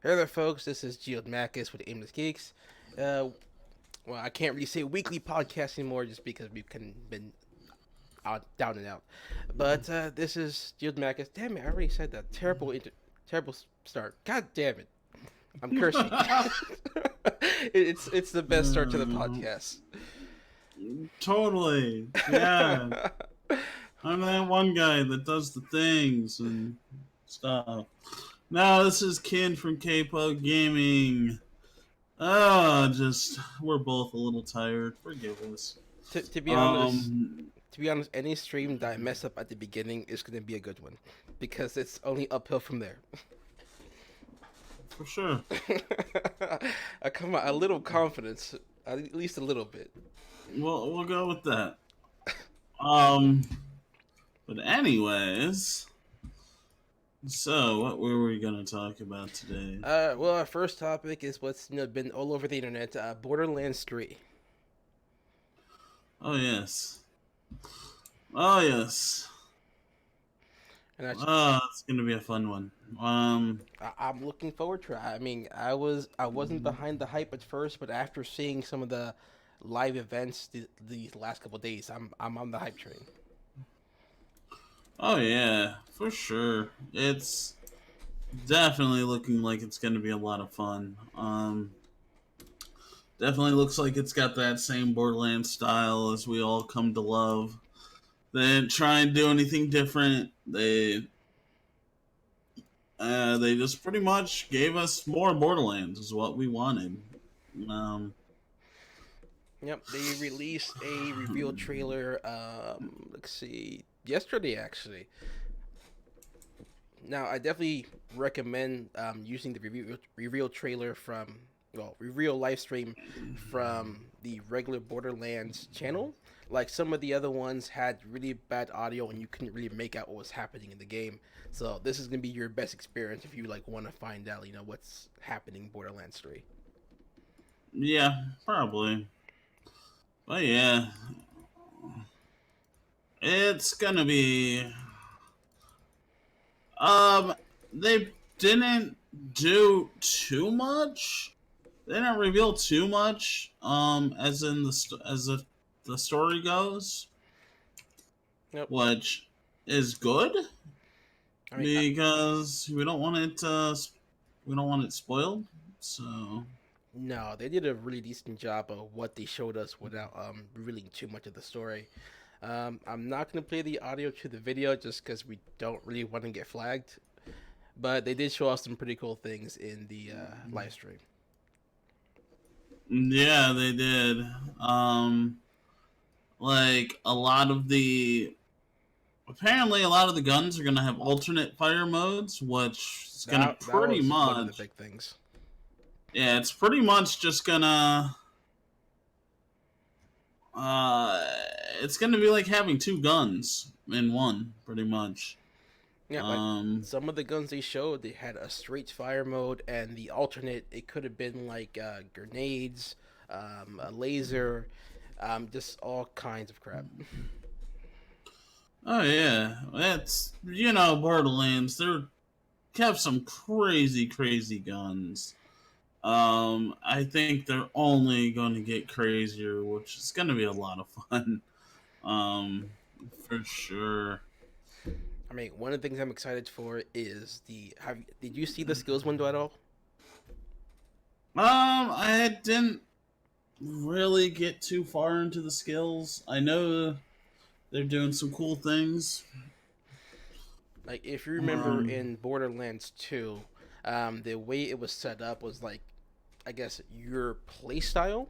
Hey there, folks. This is GeeKs with Aimless GeeKs. Well, I can't really say weekly podcast anymore just because we've been out, down and out. But this is GeeKs. Damn it, I already said that. Terrible start. God damn it. I'm cursing. it's the best start to the Uh, podcast. totally. Yeah. I'm that one guy that does the things and stuff. No, this is Ken from K-Pop Gaming. We're both a little tired. Forgive us. To be honest, Um, any stream that I mess up at the beginning is going to be a good one because it's only uphill from there. for sure. I come out a little confidence, at least a little bit. We'll go with that. Um, but anyways, so what were we gonna talk about today? Well, our first topic is what's been all over the internet. Borderlands 3. Oh yes. Oh yes. And It's gonna be a fun one. I'm looking forward to it. I mean, I wasn't behind the hype at first, but after seeing some of the live events these last couple of days, I'm on the hype train. Oh yeah, for sure. It's definitely looking like it's gonna be a lot of fun. Definitely looks like it's got that same Borderlands style as we all come to love. They didn't try and do anything different. They just pretty much gave us more Borderlands, is what we wanted. Um, Yep, they released a reveal trailer. Let's see, yesterday actually. Now, I definitely recommend using the reveal trailer from, well, reveal live stream from the regular Borderlands channel. Like some of the other ones had really bad audio and you couldn't really make out what was happening in the game. So this is gonna be your best experience if you like want to find out, what's happening in Borderlands 3. yeah, probably. But yeah, it's gonna be. Um, they didn't do too much. They didn't reveal too much. As in the story goes, Yep. which is good I mean, because we don't want it spoiled. So no, they did a really decent job of what they showed us without revealing too much of the story. I'm not gonna play the audio to the video just because we don't really want to get flagged. But they did show us some pretty cool things in the live stream. yeah, they did. Like a lot of the apparently a lot of the guns are gonna have alternate fire modes, which is gonna That pretty was one of the much big things. yeah, it's pretty much just gonna uh it's gonna be like having two guns in one, pretty much. Yeah, like Um some of the guns they showed, they had a straight fire mode, and the alternate it could have been like grenades, a laser, just all kinds of crap. oh yeah, that's Borderlands. They have some crazy guns. I think they're only going to get crazier, which is going to be a lot of fun. Um, for sure. I mean, one of the things I'm excited for is did you see the skills window at all? I didn't really get too far into the skills. I know they're doing some cool things. Like if you remember Um, in Borderlands 2, the way it was set up was like, I guess, your play style.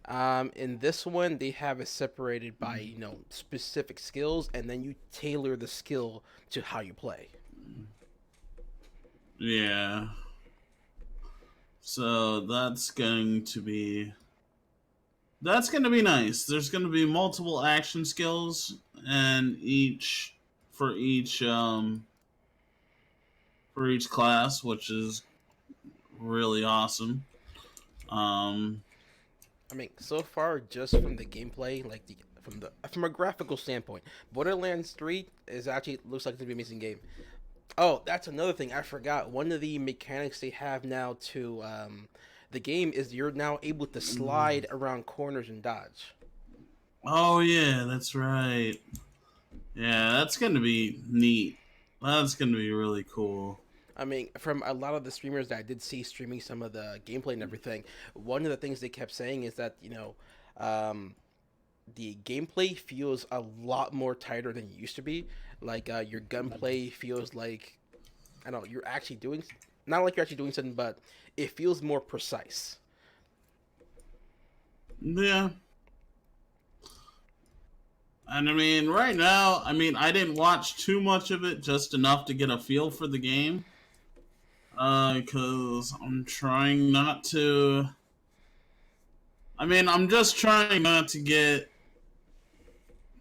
In this one, they have it separated by specific skills, and then you tailor the skill to how you play. yeah. So that's going to be nice. There's going to be multiple action skills, and each for each um for each class, which is really awesome. Um, I mean, so far, just from the gameplay, like from a graphical standpoint, Borderlands 3 is actually looks like it's gonna be an amazing game. Oh, that's another thing I forgot. One of the mechanics they have now to the game is you're now able to slide around corners and dodge. Oh yeah, that's right. Yeah, that's gonna be neat. That's gonna be really cool. I mean, from a lot of the streamers that I did see streaming some of the gameplay and everything, one of the things they kept saying is that um, the gameplay feels a lot more tighter than it used to be. Like your gunplay feels like I don't know you're actually doing not like you're actually doing something, but it feels more precise. Yeah. And I mean, right now, I mean, I didn't watch too much of it, just enough to get a feel for the game. Because I'm trying not to. I mean, I'm just trying not to get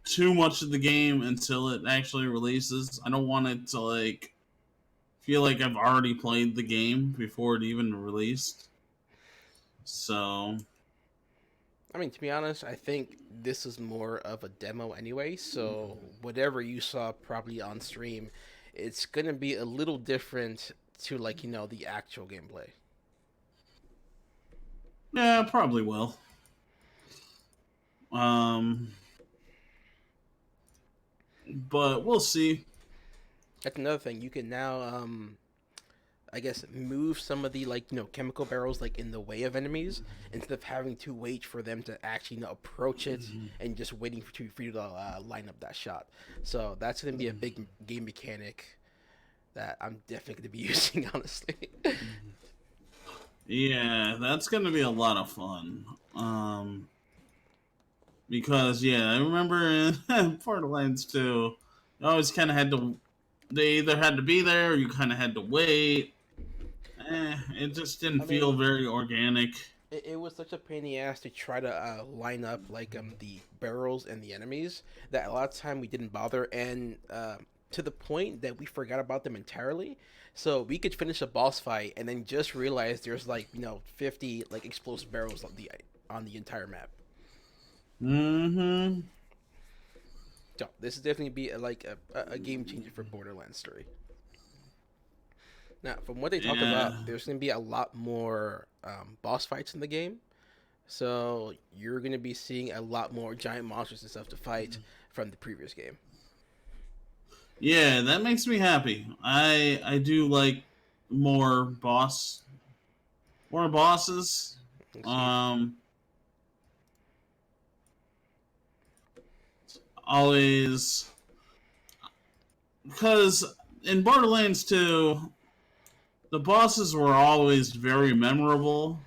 too much of the game until it actually releases. I don't want it to, like, feel like I've already played the game before it even released. So, I mean, to be honest, I think this is more of a demo anyway. So whatever you saw probably on stream, it's gonna be a little different to like the actual gameplay. yeah, probably will. Um, but we'll see. That's another thing. You can now, I guess, move some of the like chemical barrels like in the way of enemies instead of having to wait for them to actually approach it and just waiting for you to line up that shot. So that's gonna be a big game mechanic that I'm definitely gonna be using honestly. Yeah, that's gonna be a lot of fun. Because yeah, I remember in Borderlands 2, you always kind of had to. They either had to be there, or you kind of had to wait. It just didn't I feel mean, very organic. it was such a pain in the ass to try to line up like the barrels and the enemies that a lot of time we didn't bother and to the point that we forgot about them entirely. So we could finish a boss fight and then just realize there's like 50 like explosive barrels on the entire map. Mm-hmm. So this is definitely be a game changer for Borderlands 3. Now, from what they talk Yeah. about, there's going to be a lot more boss fights in the game. So you're going to be seeing a lot more giant monsters and stuff to fight from the previous game. Yeah, that makes me happy. I do like more more bosses. Let's see. Um, always because in Borderlands 2, the bosses were always very memorable.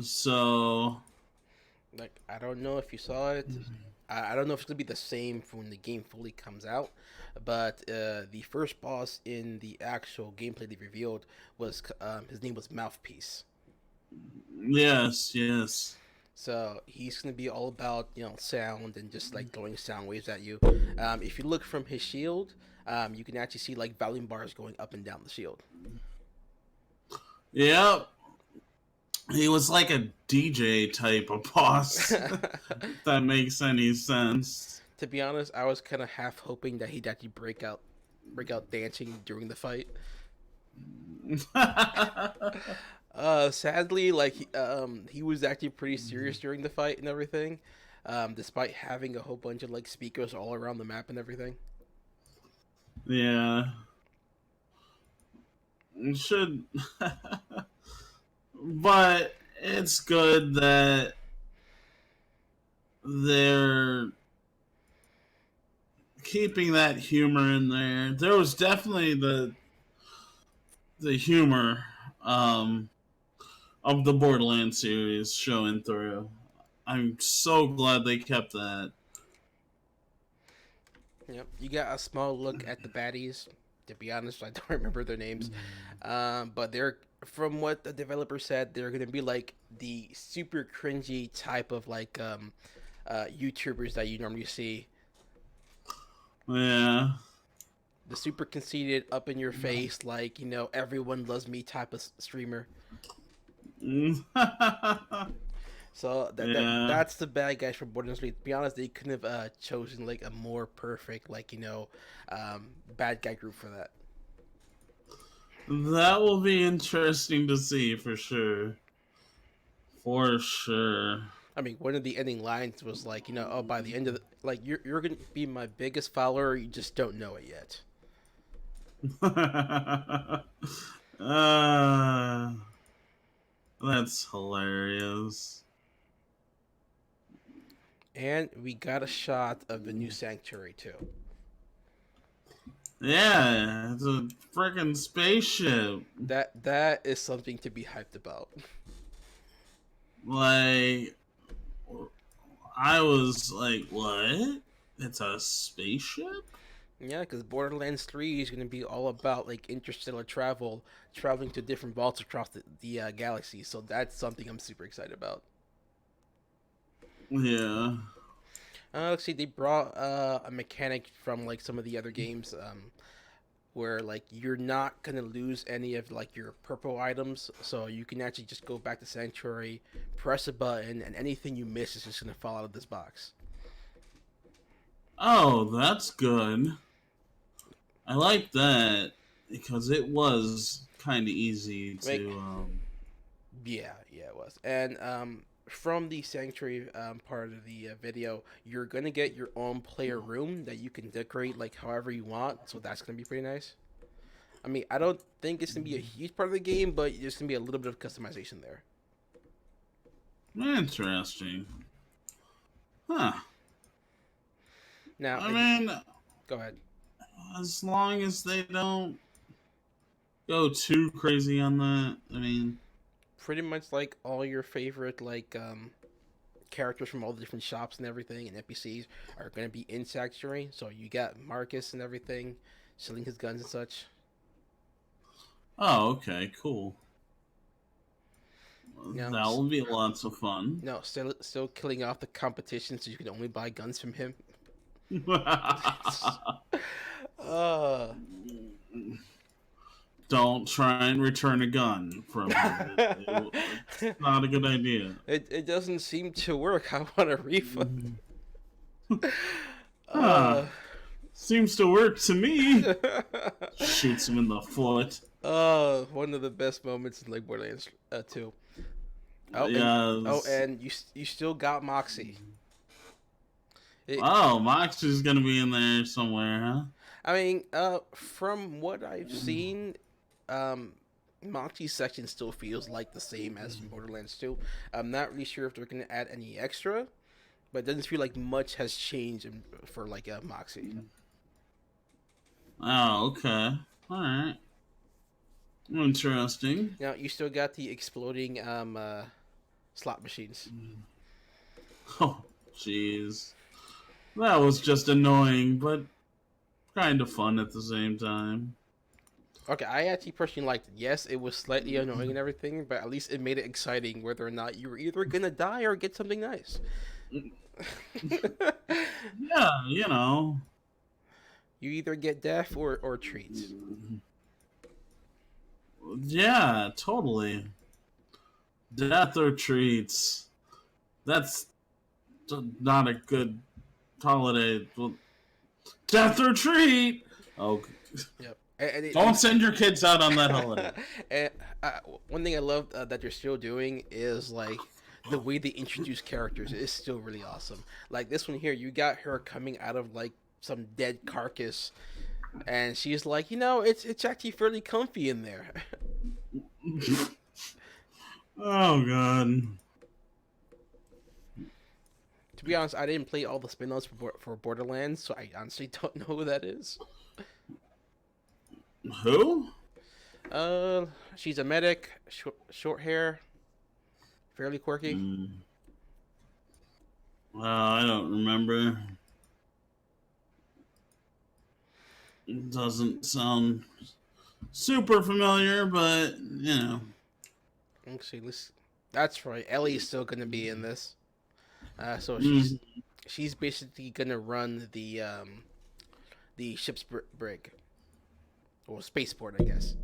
So, Like, I don't know if you saw it. I don't know if it's going to be the same for when the game fully comes out. But the first boss in the actual gameplay they revealed was his name was Mouthpiece. yes, yes. So he's gonna be all about sound and just like throwing sound waves at you. If you look from his shield, you can actually see like volume bars going up and down the shield. Yep. He was like a DJ type of boss. If that makes any sense. To be honest, I was kind of half hoping that he'd actually break out dancing during the fight. Sadly, like he was actually pretty serious during the fight and everything, despite having a whole bunch of like speakers all around the map and everything. Yeah. It should. But it's good that they're keeping that humor in there. There was definitely the humor um, of the Borderlands series showing through. I'm so glad they kept that. Yep, you got a small look at the baddies. To be honest, I don't remember their names, but they're from what the developer said, they're gonna be like the super cringy type of like YouTubers that you normally see. Yeah. The super conceited, up in your face, like everyone loves me type of streamer. So Yeah. that's the bad guys for Borderlands 3. To be honest, they couldn't have chosen like a more perfect like bad guy group for that. That will be interesting to see for sure. For sure. I mean, one of the ending lines was like, oh, by the end of like you're gonna be my biggest follower, you just don't know it yet. uh, that's hilarious. And we got a shot of the new sanctuary too. Yeah, it's a freaking spaceship. That is something to be hyped about. Like, I was like, what? It's a spaceship? Yeah, because Borderlands 3 is going to be all about like interstellar travel, traveling to different vaults across the galaxy. So that's something I'm super excited about. Yeah. Let's see, they brought a mechanic from like some of the other games, where like you're not gonna lose any of like your purple items, so you can actually just go back to Sanctuary, press a button, and anything you miss is just gonna fall out of this box. Oh, that's good. I like that because it was kind of easy Like, to. yeah, it was. And from the Sanctuary part of the video, you're gonna get your own player room that you can decorate like however you want. So that's gonna be pretty nice. I mean, I don't think it's gonna be a huge part of the game, but there's gonna be a little bit of customization there. Interesting. Huh. Now, I mean, go ahead. as long as they don't go too crazy on that, I mean. Pretty much like all your favorite characters from all the different shops and everything and NPCs are gonna be in Sanctuary. So you got Marcus and everything, selling his guns and such. Oh, okay, cool. Now, That will be lots of fun. no, still killing off the competition, so you can only buy guns from him. uh, Don't try and return a gun from him. It's not a good idea. it doesn't seem to work. I want a refund. Huh. Seems to work to me. Shoots him in the foot. One of the best moments in like Borderlands 2. Yes. And you still got Moxie. Moxie's gonna be in there somewhere, huh? I mean, from what I've seen, Moxie's section still feels like the same as in Borderlands 2. I'm not really sure if they're gonna add any extra, but it doesn't feel like much has changed for like Moxie. Oh, okay. All right. Interesting. Now you still got the exploding slot machines. Oh, jeez. That was just annoying, but kind of fun at the same time. Okay, I actually personally liked it. Yes, it was slightly annoying and everything, but at least it made it exciting whether or not you were either gonna die or get something nice. Yeah, you know. You either get death or treats. Yeah, totally. Death or treats. That's not a good holiday. Well, death or treat. Oh, Yep. don't send your kids out on that holiday. And one thing I love that you're still doing is like the way they introduce characters is still really awesome. Like this one here, you got her coming out of like some dead carcass, and she's like, it's actually fairly comfy in there. Oh god. To be honest, I didn't play all the spin-offs for Borderlands, so I honestly don't know who that is. Who? She's a medic, short hair, fairly quirky. I don't remember. It doesn't sound super familiar, but you know. Let's see. That's right. Ellie's still gonna be in this. So she's basically gonna run the ship's brig or spaceport, I guess.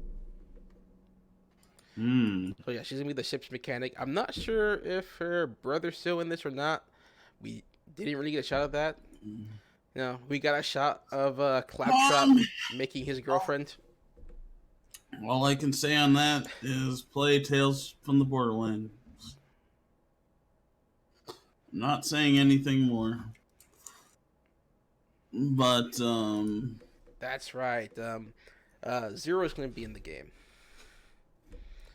So yeah, she's gonna be the ship's mechanic. I'm not sure if her brother's still in this or not. We didn't really get a shot of that. No, we got a shot of Claptrap Um, making his girlfriend. all I can say on that is play Tales from the Borderlands. I'm not saying anything more. But That's right. Zero's gonna be in the game.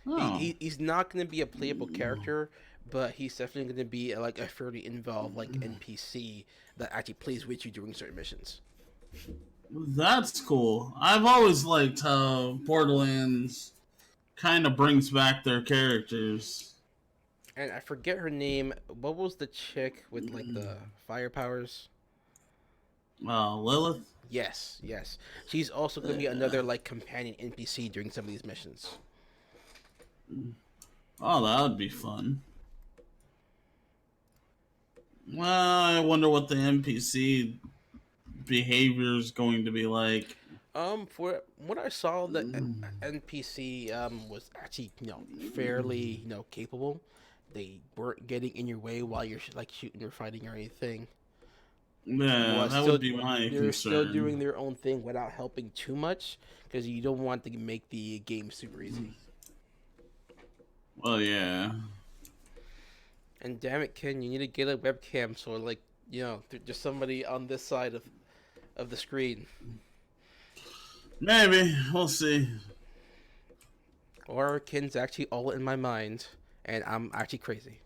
oh, He's not gonna be a playable character, but he's definitely gonna be like a fairly involved like NPC that actually plays with you during certain missions. that's cool. I've always liked how Borderlands kind of brings back their characters. And I forget her name. What was the chick with like the fire powers? Lilith. Yes, yes. She's also gonna be another like companion NPC during some of these missions. Oh, that would be fun. Well, I wonder what the NPC behavior is going to be like. For what I saw, the NPC was actually fairly capable. They weren't getting in your way while you're like shooting or fighting or anything. Yeah, that would be my They're still concern. doing their own thing without helping too much because you don't want to make the game super easy. Well, yeah. And damn it, Ken, you need to get a webcam so like just somebody on this side of the screen. Maybe. We'll see. Or Ken's actually all in my mind, and I'm actually crazy.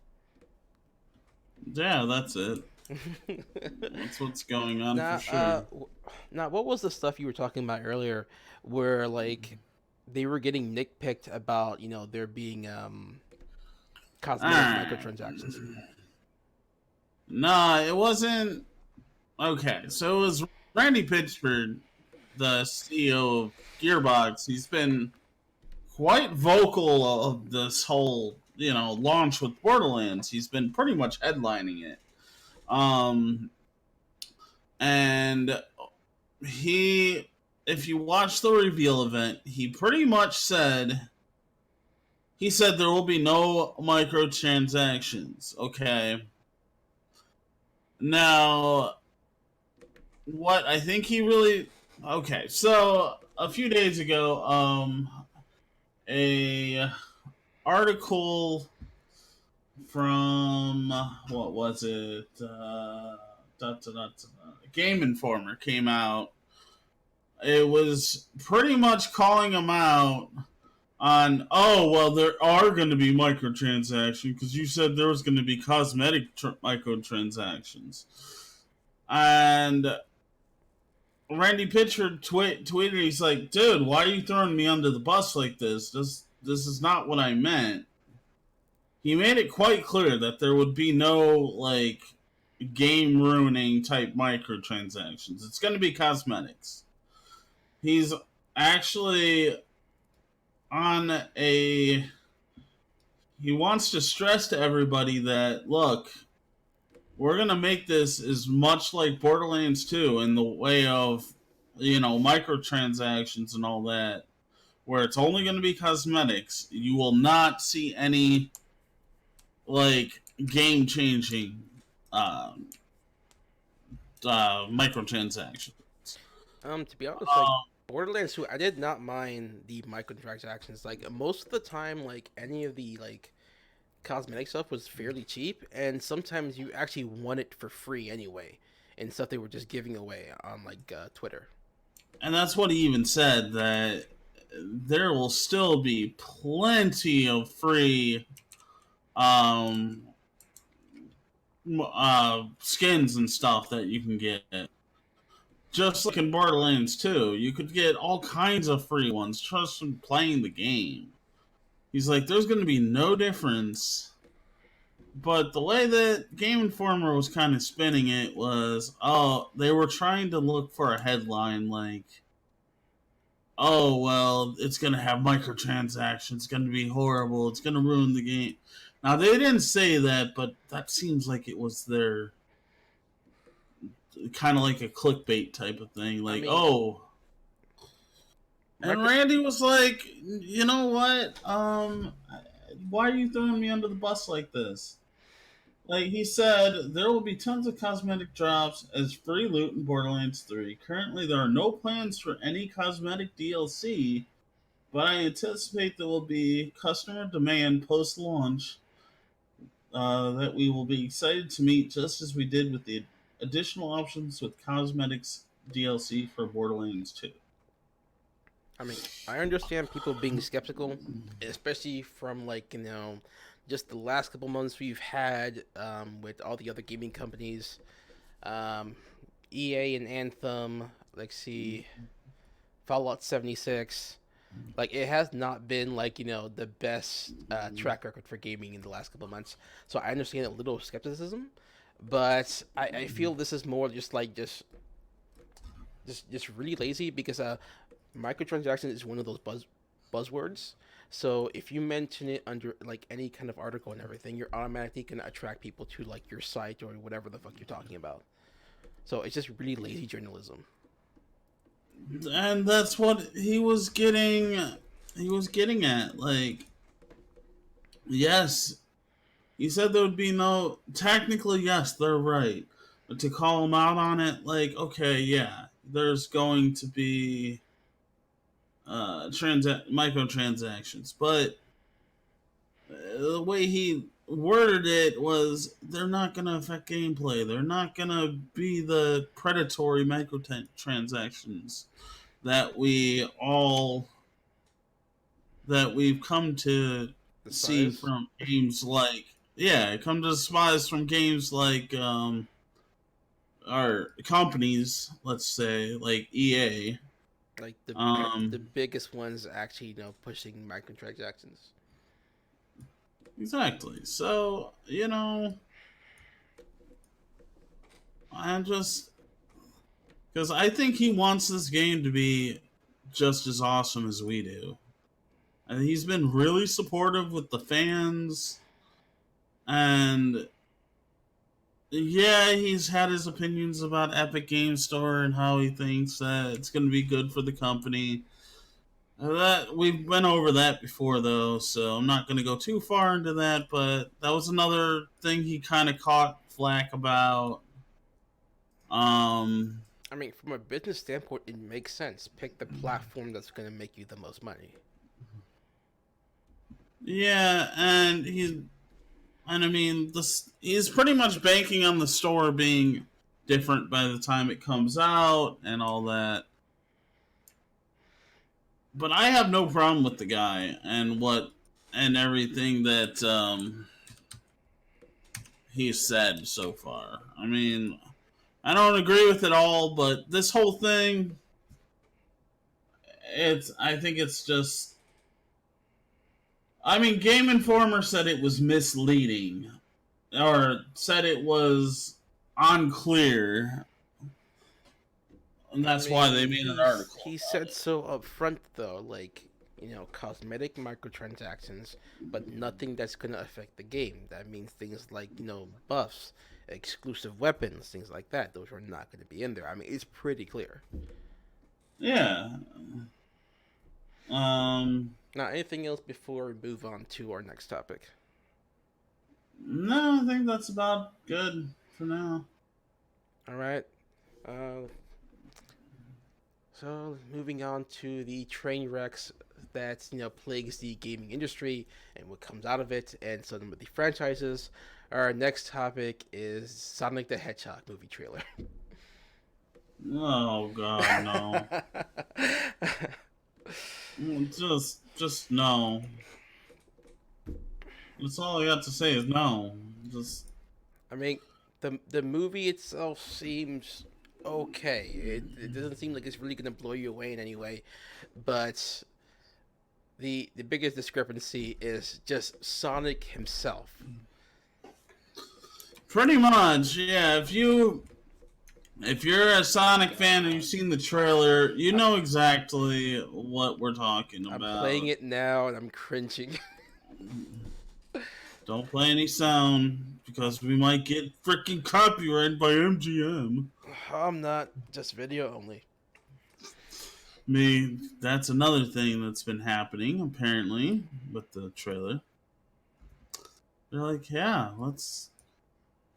Yeah, that's it. That's what's going on Now, for sure. now, what was the stuff you were talking about earlier, where like they were getting nitpicked about there being cosmetic Alright. microtransactions? Nah, it wasn't. Okay, so it was Randy Pitchford, the CEO of Gearbox. He's been quite vocal of this whole, launch with Borderlands. He's been pretty much headlining it. Um, and he, if you watch the reveal event, he pretty much said, there will be no microtransactions. Okay. Now, what I think he really, okay, so a few days ago, a article from what was it? Game Informer came out. It was pretty much calling him out on, oh well, there are going to be microtransactions because you said there was going to be cosmetic microtransactions, and Randy Pitchford tweeted, he's like, dude, why are you throwing me under the bus like this? This is not what I meant. He made it quite clear that there would be no, like, game ruining type microtransactions. It's going to be cosmetics. He's actually on a... He wants to stress to everybody that, look, we're going to make this as much like Borderlands 2 in the way of, microtransactions and all that, where it's only going to be cosmetics. You will not see any, like, game-changing microtransactions. To be honest, like Borderlands 2, I did not mind the microtransactions. Like most of the time, like any of the like cosmetic stuff was fairly cheap, and sometimes you actually want it for free anyway, and stuff they were just giving away on like Twitter. And that's what he even said, that there will still be plenty of free skins and stuff that you can get. Just like in Borderlands 2, you could get all kinds of free ones just from playing the game. He's like, there's going to be no difference. But the way that Game Informer was kind of spinning it was, they were trying to look for a headline like, oh, well, it's going to have microtransactions, it's going to be horrible, it's going to ruin the game. Now, they didn't say that, but that seems like it was their kind of like a clickbait type of thing. Like, And Randy was like, you know what? why are you throwing me under the bus like this? Like he said, there will be tons of cosmetic drops as free loot in Borderlands 3. Currently, there are no plans for any cosmetic DLC, but I anticipate there will be customer demand post launch that we will be excited to meet, just as we did with the additional options with cosmetics DLC for Borderlands 2. I mean, I understand people being skeptical, especially from like just the last couple months we've had with all the other gaming companies, um, EA and Anthem. Like, see, Fallout 76. Like, it has not been like the best track record for gaming in the last couple months. So I understand a little skepticism, but I feel this is more just really lazy because microtransaction is one of those buzzwords. So if you mention it under like any kind of article and everything, you're automatically gonna attract people to like your site or whatever the fuck you're talking about. So it's just really lazy journalism. And that's what he was getting. He was getting at. Like, yes, he said there would be no. Technically, yes, they're right. But to call him out on it, like, okay, yeah, there's going to be microtransactions, but the way he worded it was they're not going to affect gameplay. They're not going to be the predatory microtransactions that we've come to see Despise. from games like come to despise from games like our companies, let's say like EA. Like the biggest ones actually pushing microtransactions. Exactly. So, I'm just because I think he wants this game to be just as awesome as we do. And he's been really supportive with the fans. And yeah, he's had his opinions about Epic Game Store and how he thinks that it's going to be good for the company. That we've been over that before, though, so I'm not going to go too far into that. But that was another thing he kind of caught flack about. I mean, from a business standpoint, it makes sense. Pick the platform that's going to make you the most money. Yeah, and I mean, he's pretty much banking on the store being different by the time it comes out and all that. But I have no problem with the guy and everything that he's said so far. I mean, I don't agree with it all, but this whole thing, I think it's just. I mean, Game Informer said it was misleading, or said it was unclear, and that's why they made an article. He said so up front though, like cosmetic microtransactions, but nothing that's gonna affect the game. That means things like buffs, exclusive weapons, things like that. Those are not gonna be in there. I mean, it's pretty clear. Yeah. Now, anything else before we move on to our next topic? No, I think that's about good for now. All right. So moving on to the train wrecks that plagues the gaming industry and what comes out of it, and some of the franchises. Our next topic is Sonic the Hedgehog movie trailer. Oh God, no! just no. That's all I got to say is no. Just. I mean, the movie itself seems okay. It doesn't seem like it's really gonna blow you away in any way, but the biggest discrepancy is just Sonic himself. Pretty much, yeah. If you're a Sonic fan and you've seen the trailer, you know exactly what we're talking about. I'm playing it now and I'm cringing. Don't play any sound because we might get freaking copyrighted by MGM. I'm not, just video only. That's another thing that's been happening apparently with the trailer. They're like, yeah, let's.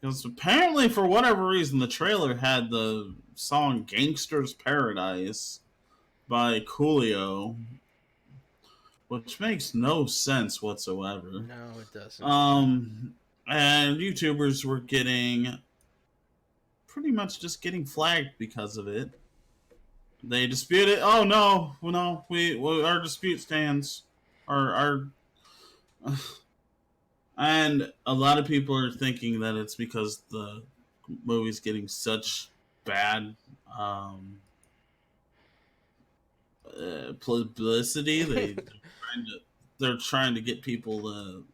Because apparently, for whatever reason, the trailer had the song "Gangster's Paradise" by Coolio, which makes no sense whatsoever. No, it doesn't. Um, and YouTubers were getting pretty much just getting flagged because of it. They disputed. Oh no, we our dispute stands. Our and a lot of people are thinking that it's because the movie's getting such bad publicity. They're trying to get people to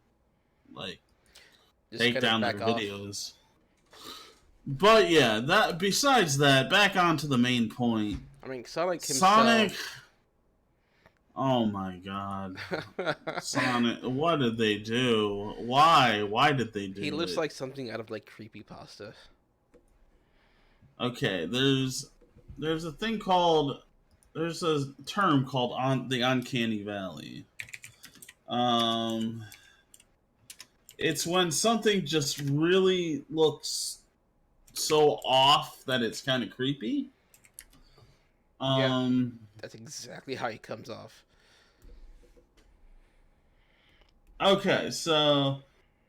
like Just take kind of down their back off. videos. But yeah, that besides that, back onto the main point. I mean, Sonic Sonic. himself. Oh my god. Sonic, what did they do? Why? Why did they do it? He looks like something out of like creepypasta. Okay, there's a thing called there's a term called on the uncanny valley. It's when something just really looks so off that it's kind of creepy. Yeah, that's exactly how he comes off. Okay, so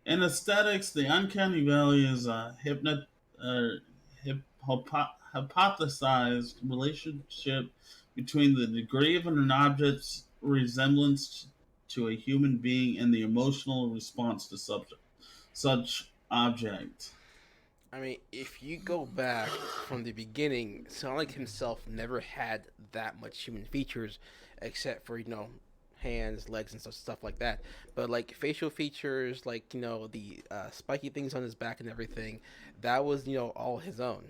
in aesthetics, the uncanny valley is a hypothesized relationship between the degree of an object's resemblance to a human being and the emotional response to such object. I mean, if you go back from the beginning, Sonic himself never had that much human features, except for hands, legs, and stuff like that. But like facial features, like the spiky things on his back and everything, that was all his own.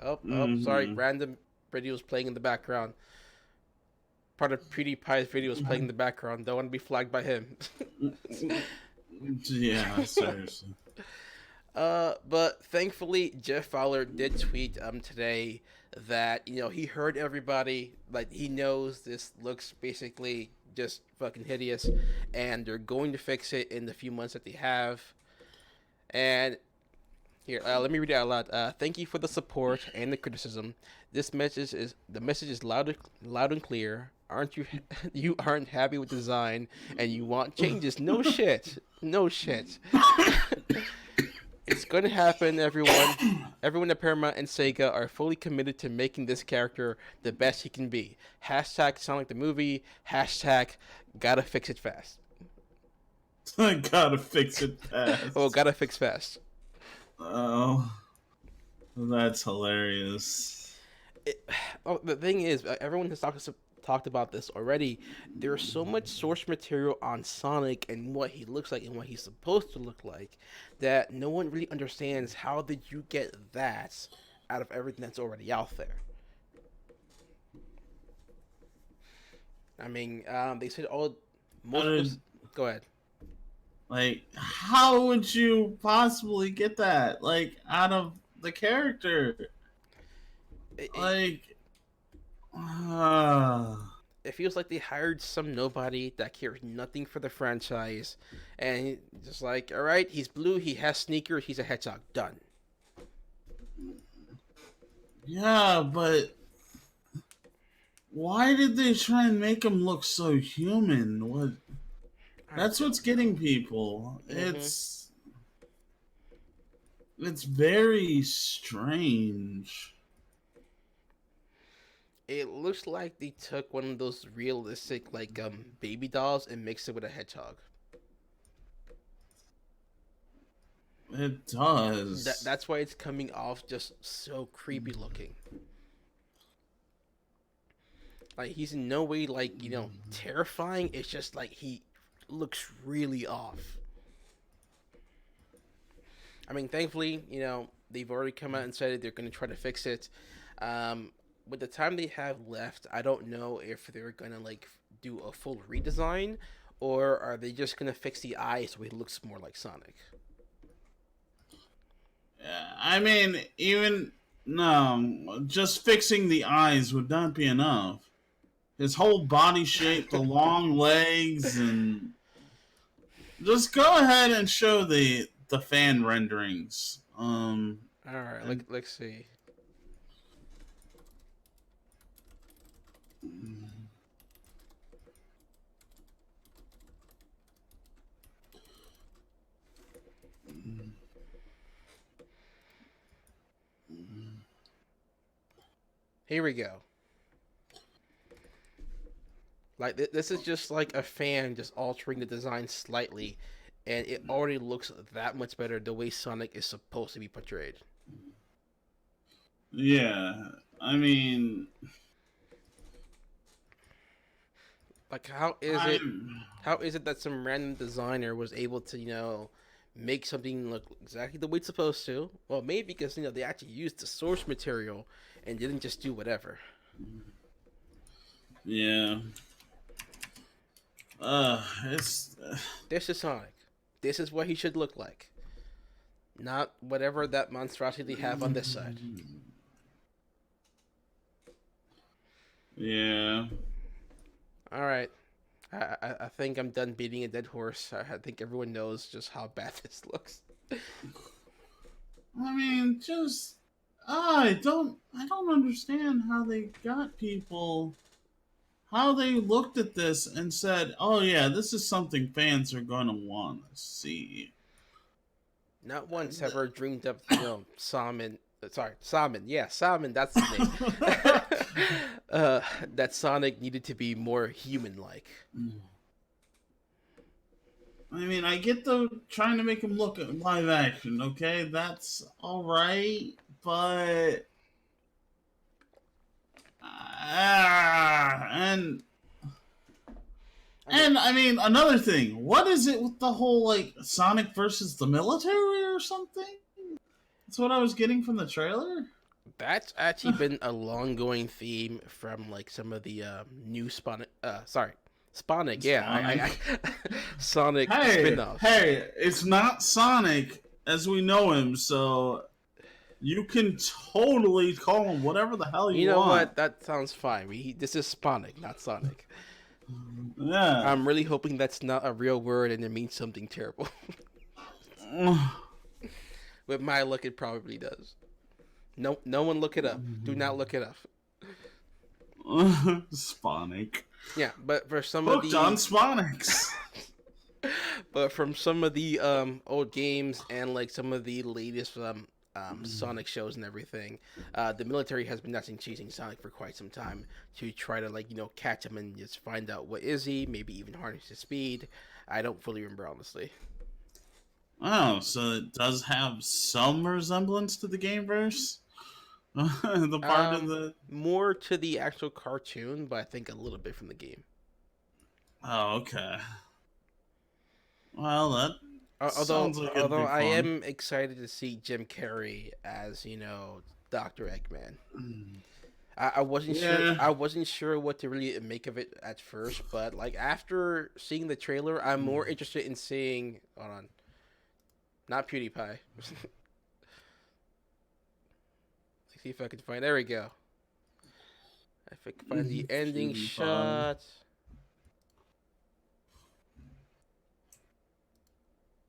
Oh, sorry, random videos playing in the background. Part of PewDiePie's videos playing in the background. Don't want to be flagged by him. Yeah, seriously. But thankfully, Jeff Fowler did tweet today that he heard everybody, like he knows this looks basically just fucking hideous, and they're going to fix it in the few months that they have. And here, let me read it out loud. Thank you for the support and the criticism. The message is loud and clear. Aren't you you aren't happy with design and you want changes? No shit, no shit. It's going to happen, everyone. Everyone at Paramount and Sega are fully committed to making this character the best he can be. Hashtag Sonic the movie. Hashtag gotta fix it fast. Gotta fix it fast. Oh, gotta fix fast. Oh, that's hilarious. The thing is, everyone has talked about this already. There's so much source material on Sonic and what he looks like and what he's supposed to look like that no one really understands how did you get that out of everything that's already out there. I mean, they said go ahead. Like, how would you possibly get that, like, out of the character? It feels like they hired some nobody that cares nothing for the franchise, and just like, all right, he's blue, he has sneakers, he's a hedgehog, done. Yeah, but why did they try and make him look so human? What? That's what's getting people. Mm-hmm. It's very strange. It looks like they took one of those realistic like baby dolls and mixed it with a hedgehog. It does. That's why it's coming off just so creepy looking. Like he's in no way like terrifying. It's just like he looks really off. I mean, thankfully, they've already come out and said they're going to try to fix it. With the time they have left, I don't know if they're going to like do a full redesign or are they just going to fix the eyes so he looks more like Sonic. I mean, just fixing the eyes would not be enough. His whole body shape, the long legs, and Just go ahead and show the fan renderings. All right, And, let's see. Here we go. Like this is just like a fan just altering the design slightly, and it already looks that much better the way Sonic is supposed to be portrayed. yeah, I mean, Like I'm how is it that some random designer was able to, make something look exactly the way it's supposed to? Well, maybe because, they actually used the source material and didn't just do whatever. yeah. It's This is Sonic. This is what he should look like. Not whatever that monstrosity they have on this side. yeah. All right. I think I'm done beating a dead horse. I think everyone knows just how bad this looks. I mean, just I don't understand how they got people, how they looked at this and said, "Oh yeah, this is something fans are gonna want to see." Not once have I dreamed of, Salmon. Sorry, Salmon. Yeah, Salmon. That's his name. That Sonic needed to be more human-like. I mean, I get the trying to make him look at live action. Okay, that's all right, but and I mean another thing. What is it with the whole like Sonic versus the military or something? That's what I was getting from the trailer. That's actually been a long-going theme from like some of the new Sponic. Yeah, Sonic. Sonic Hey, spin-offs. hey, it's not Sonic as we know him, so you can totally call him whatever the hell you You know want. what? That sounds fine. This is Sponic, not Sonic. Yeah. I'm really hoping that's not a real word and it means something terrible. With my luck, it probably does. No one look it up. Do not look it up. Sponic. Yeah, but for some of Hooked on the Sponics. but from some of the old games and like some of the latest Sonic shows and everything, the military has been actually chasing Sonic for quite some time to try to like catch him and just find out what is he, maybe even harness his speed. I don't fully remember honestly. Oh, so it does have some resemblance to the gameverse? The part of the. More to the actual cartoon, but I think a little bit from the game. Oh, okay. Well, that Although, sounds like it'd although be I fun. am excited to see Jim Carrey as Doctor Eggman. I wasn't sure. Yeah. I wasn't sure what to really make of it at first, but like after seeing the trailer, I'm more interested in seeing. Hold on, not PewDiePie. Let's see if I can find. There we go. If I can find the ending PewDiePie. shot.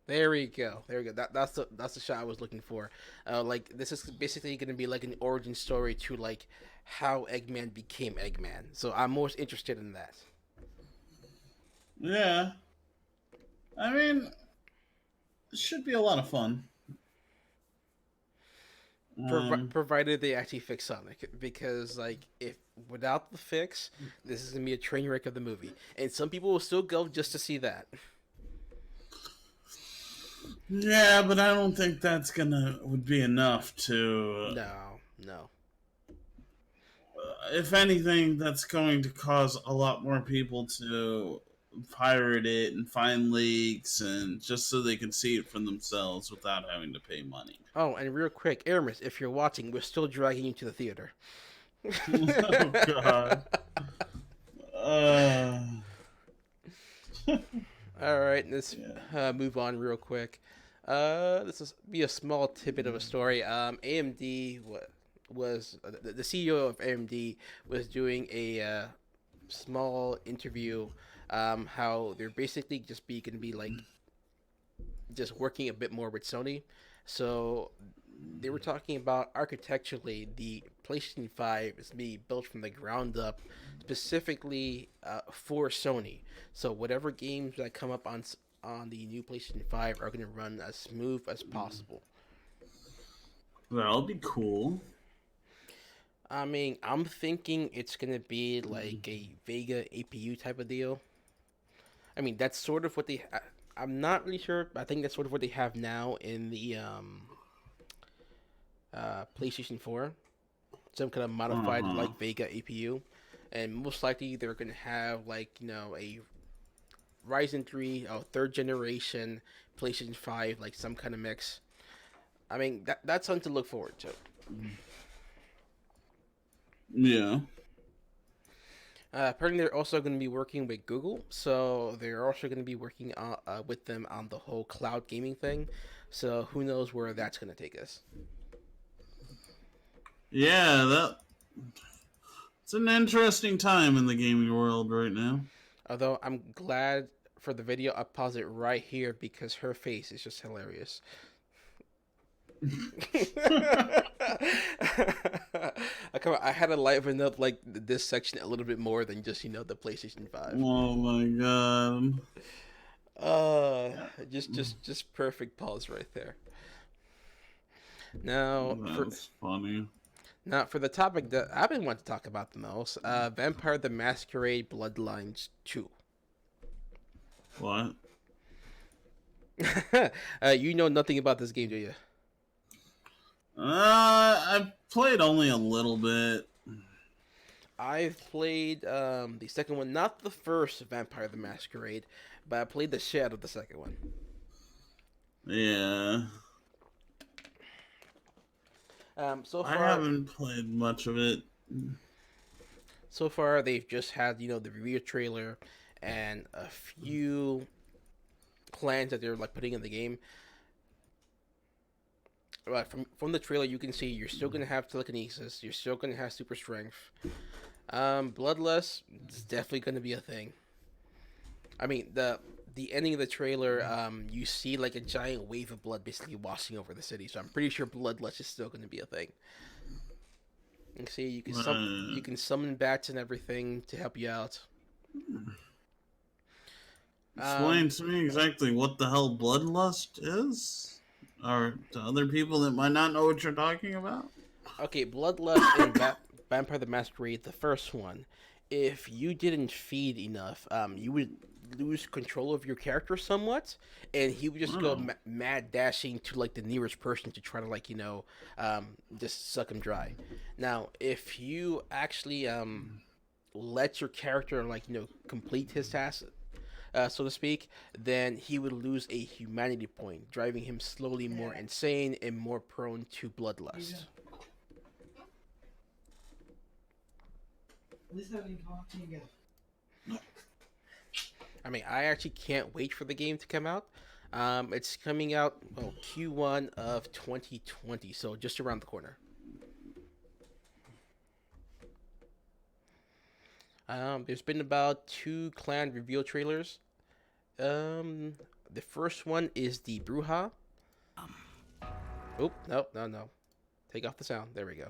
There we go. There we go. That's the shot I was looking for. Like this is basically going to be like an origin story to like how Eggman became Eggman. So I'm most interested in that. Yeah. I mean, it should be a lot of fun. Provided they actually fix Sonic, because like if without the fix, this is gonna be a train wreck of the movie, and some people will still go just to see that. Yeah, but I don't think that's gonna would be enough to. No, no. If anything, that's going to cause a lot more people to pirate it and find leaks, and just so they can see it for themselves without having to pay money. Oh, and real quick, Aramis, if you're watching, we're still dragging you to the theater. Oh God. Uh, All right, let's yeah. move on real quick. This is be a small tidbit of a story. AMD was the CEO of AMD was doing a small interview. How they're basically just going to be like just working a bit more with Sony. So they were talking about architecturally the PlayStation 5 is being built from the ground up specifically for Sony. So whatever games that come up on the new PlayStation 5 are going to run as smooth as possible. That'll be cool. I mean, I'm thinking it's going to be like a Vega APU type of deal. I mean, that's sort of what I'm not really sure, but I think that's sort of what they have now in the PlayStation 4. Some kind of modified Uh-huh. like Vega APU, and most likely they're gonna have like a Ryzen 3, third generation PlayStation 5, like some kind of mix. I mean that's something to look forward to. Yeah. Apparently, they're also going to be working with Google, so they're also going to be working with them on the whole cloud gaming thing. So who knows where that's going to take us? Yeah, that it's an interesting time in the gaming world right now. Although I'm glad for the video, I pause it right here because her face is just hilarious. I had to liven up like this section a little bit more than just the PlayStation 5. Oh my god. Uh, just perfect pause right there. Now for That's funny. now for the topic that I've been wanting to talk about the most, Vampire the Masquerade Bloodlines 2. What? You know nothing about this game, do you? I've played only a little bit. I've played the second one, not the first Vampire the Masquerade, but I played the shit out of the second one. Yeah. So I far, haven't played much of it. they've just had the review trailer and a few plans that they're like putting in the game. Right, from the trailer, you can see you're still gonna have telekinesis. You're still gonna have super strength. Bloodlust is definitely gonna be a thing. I mean the ending of the trailer, you see like a giant wave of blood basically washing over the city. So I'm pretty sure Bloodlust is still gonna be a thing. You can see you can summon bats and everything to help you out. Explain Um, to me exactly what the hell bloodlust is? Or to other people that might not know what you're talking about? okay, Bloodlust in Vampire the Masquerade, the first one. If you didn't feed enough, you would lose control of your character somewhat, and he would just go Oh. mad dashing to like the nearest person to try to like just suck him dry. Now, if you actually let your character like complete his task, so to speak, then he would lose a humanity point, driving him slowly more insane and more prone to bloodlust. I mean, I actually can't wait for the game to come out. It's coming out Q1 of 2020, so just around the corner. There's been about two clan reveal trailers. The first one is the Bruja. Oh, no. Take off the sound. There we go.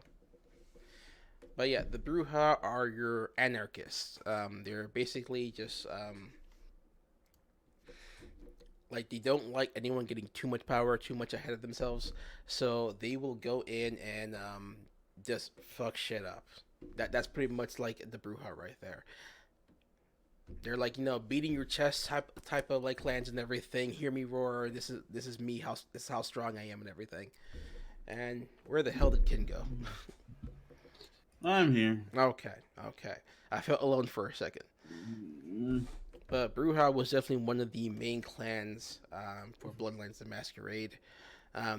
But yeah, the Bruja are your anarchists. They're basically just like they don't like anyone getting too much power, too much ahead of themselves. So they will go in and just fuck shit up. That's pretty much like the Bruja right there. They're like beating your chest type of like clans and everything. Hear me roar. This is me. This is how strong I am and everything. And where the hell did Kin go? I'm here. Okay. I felt alone for a second. But Bruja was definitely one of the main clans for Bloodlines: The Masquerade.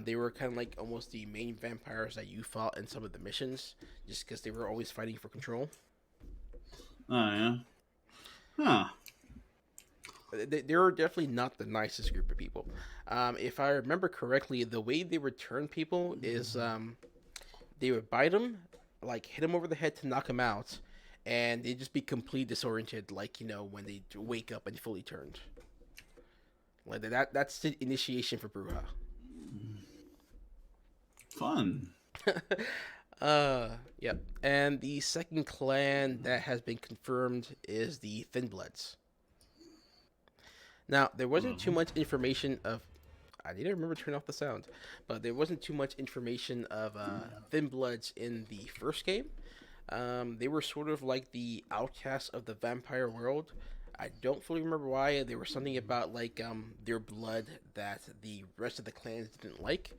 They were kind of like almost the main vampires that you fought in some of the missions, just because they were always fighting for control. Oh, yeah. Huh. They were definitely not the nicest group of people. If I remember correctly, the way they would turn people is they would bite them, like hit them over the head to knock them out, and they'd just be completely disoriented, like when they wake up and fully turned. Like that's the initiation for Bruja. Fun. Yep. And the second clan that has been confirmed is the Thin Bloods. Now, there wasn't too much information of. I need to remember to turn off the sound, but there wasn't too much information of Thin Bloods in the first game. They were sort of like the outcasts of the vampire world. I don't fully remember why. There was something about like their blood that the rest of the clans didn't like,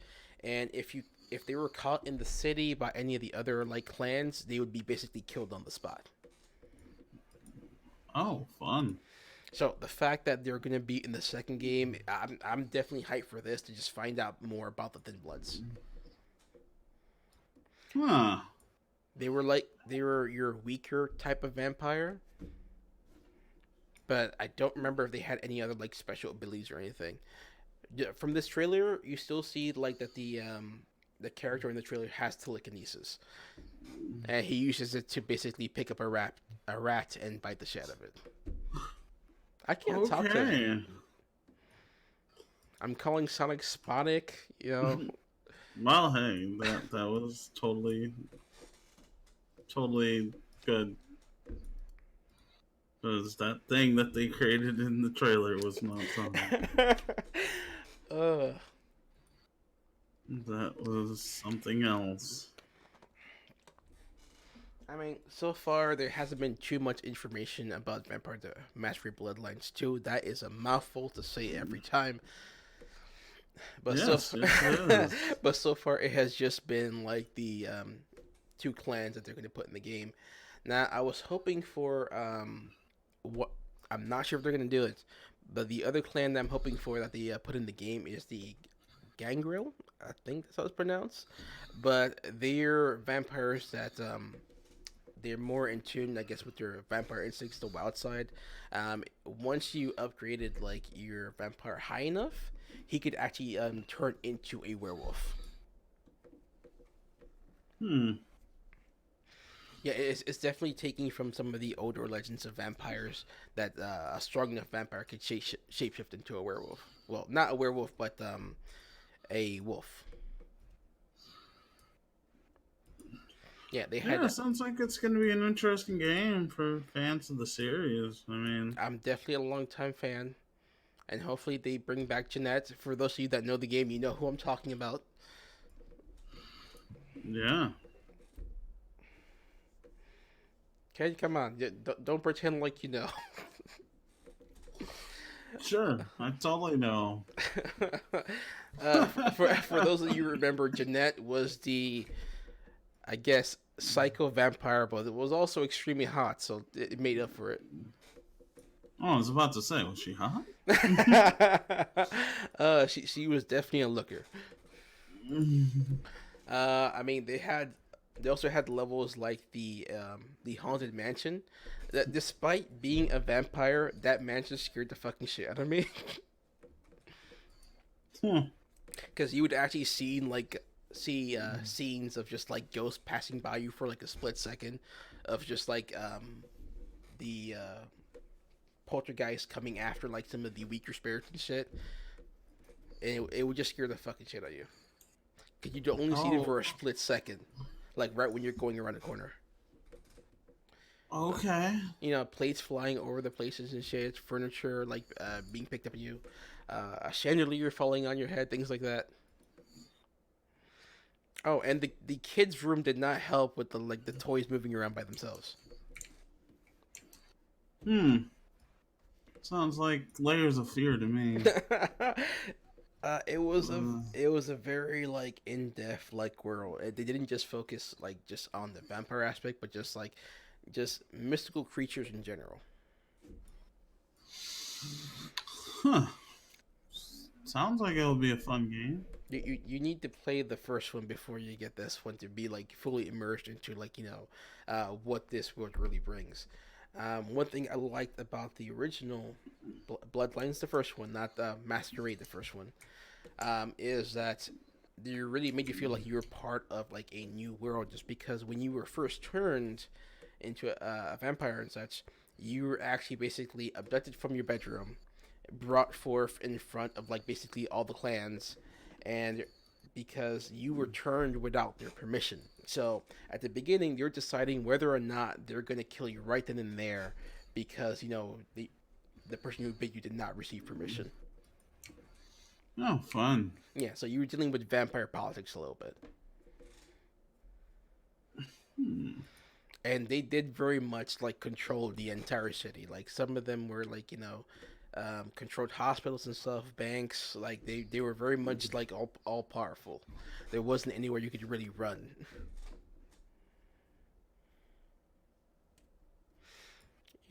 and if they were caught in the city by any of the other like clans, they would be basically killed on the spot. Oh, fun. So the fact that they're gonna be in the second game, I'm definitely hyped for this to just find out more about the Thin Bloods. Huh. They were your weaker type of vampire, but I don't remember if they had any other like special abilities or anything. Yeah, from this trailer, you still see like that the character in the trailer has telekinesis, and he uses it to basically pick up a rat and bite the shit out of it. I can't talk to him. I'm calling Sonic Sponic, you know. Well, hey, that was totally good. Because that thing that they created in the trailer was not Sonic. That was something else. I mean, so far there hasn't been too much information about Vampire the Masquerade Bloodlines 2. That is a mouthful to say every time. But yes, it is. but so far it has just been like the two clans that they're going to put in the game. Now I was hoping for what I'm not sure if they're going to do it, but the other clan that I'm hoping for that they put in the game is the Gangrel. I think that's how it's pronounced. But they're vampires that they're more in tune, I guess, with their vampire instincts, the wild side. Once you upgraded like your vampire high enough, he could actually turn into a werewolf. Yeah, it's definitely taking from some of the older legends of vampires that a strong enough vampire could shapeshift into a werewolf. Well, not a werewolf, but a wolf. Yeah, they had. Yeah, sounds like it's going to be an interesting game for fans of the series. I mean, I'm definitely a longtime fan, and hopefully they bring back Jeanette. For those of you that know the game, you know who I'm talking about. Yeah. Okay, come on, don't pretend like you know. Sure, I totally know. For those of you who remember, Jeanette was the, I guess, psycho vampire, but it was also extremely hot, so it made up for it. Oh, I was about to say, was she hot? She was definitely a looker. I mean, they also had levels like the haunted mansion. That despite being a vampire, that mansion scared the fucking shit out of me. Because you would actually see scenes of just like ghosts passing by you for like a split second, of just like the poltergeist coming after like some of the weaker spirits and shit, and it would just scare the fucking shit out of you. Cause you'd only see them for a split second, like right when you're going around the corner. Okay. You know, plates flying over the places and shit, furniture like being picked up on you, a chandelier falling on your head, things like that. Oh, and the kids' room did not help with the toys moving around by themselves. Sounds like layers of fear to me. It was a very like in depth like world. They didn't just focus like just on the vampire aspect, but just mystical creatures in general. Huh. Sounds like it'll be a fun game. You need to play the first one before you get this one to be like fully immersed into like what this world really brings. One thing I liked about the original Bloodlines, the first one, not the Masquerade, the first one, is that they really made you feel like you were part of like a new world. Just because when you were first turned into a vampire and such, you were actually basically abducted from your bedroom, brought forth in front of like basically all the clans, and because you were turned without their permission. So at the beginning, you're deciding whether or not they're gonna kill you right then and there, because the person who bit you did not receive permission. Oh, fun. Yeah, so you were dealing with vampire politics a little bit. Hmm. And they did very much like control the entire city. Like some of them were like controlled hospitals and stuff, banks. Like they were very much like all powerful. There wasn't anywhere you could really run.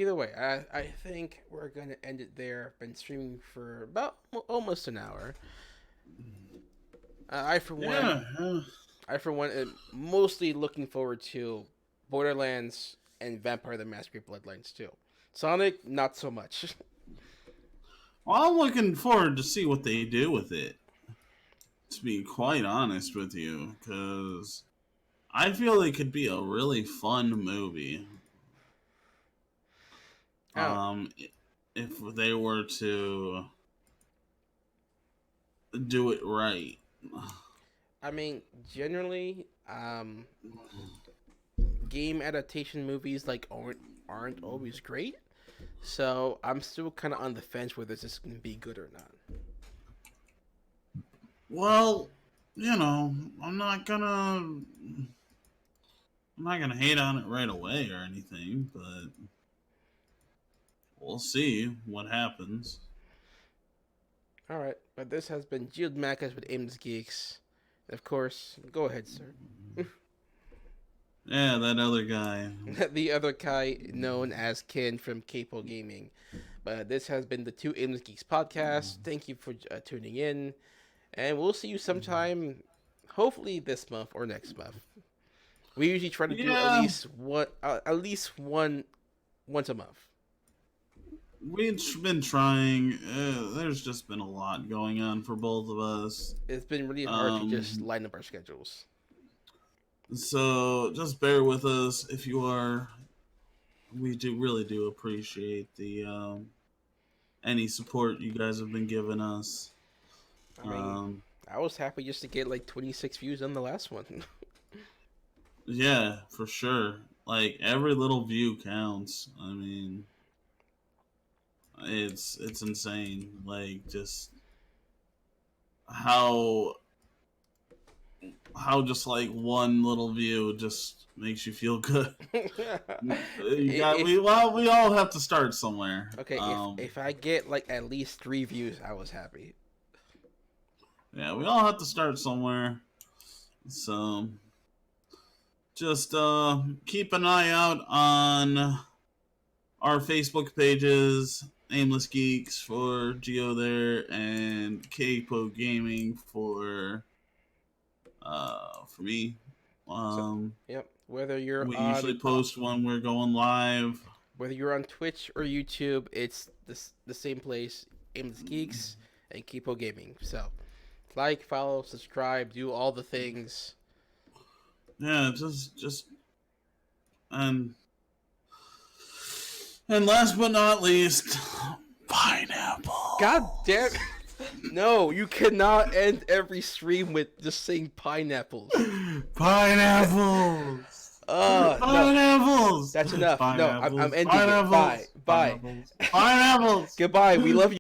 Either way, I think we're gonna end it there. I've been streaming for about almost an hour. I for one, Yeah. am mostly looking forward to Borderlands and Vampire the Masquerade Bloodlines too. Sonic, not so much. Well, I'm looking forward to see what they do with it. To be quite honest with you, because I feel it could be a really fun movie. Oh, If they were to do it right. I mean, generally, game adaptation movies like aren't always great. So I'm still kind of on the fence whether this is gonna be good or not. Well, I'm not gonna hate on it right away or anything, but we'll see what happens. All right, but this has been Geodes with Aimless Geeks. Of course, go ahead, sir. Yeah, that other guy. The other guy known as Ken from Capo Gaming. But this has been the Two Aimless Geeks podcast. Thank you for tuning in, and we'll see you sometime, hopefully this month or next month. We usually try to do at least one once a month. We've been trying. There's just been a lot going on for both of us. It's been really hard to just line up our schedules. So just bear with us if you are. We really do appreciate the any support you guys have been giving us. I mean, I was happy just to get like 26 views on the last one. Yeah, for sure. Like every little view counts. I mean, it's insane. Like just how just like one little view just makes you feel good. We all have to start somewhere. Okay, if I get like at least 3 views, I was happy. Yeah, we all have to start somewhere. So just keep an eye out on our Facebook pages, Aimless Geeks for Geo there, and Capo Gaming for me. Yep. Whether you're we on, usually post when we're going live. Whether you're on Twitch or YouTube, it's the same place, Aimless Geeks and Capo Gaming. So, like, follow, subscribe, do all the things. Yeah, just and last but not least, pineapple. God damn. No, you cannot end every stream with just saying pineapples. Pineapples. Pineapples. No, that's enough. Pineapples. No, I'm ending Pineapples. it. Bye. Pineapples. Goodbye. We love you.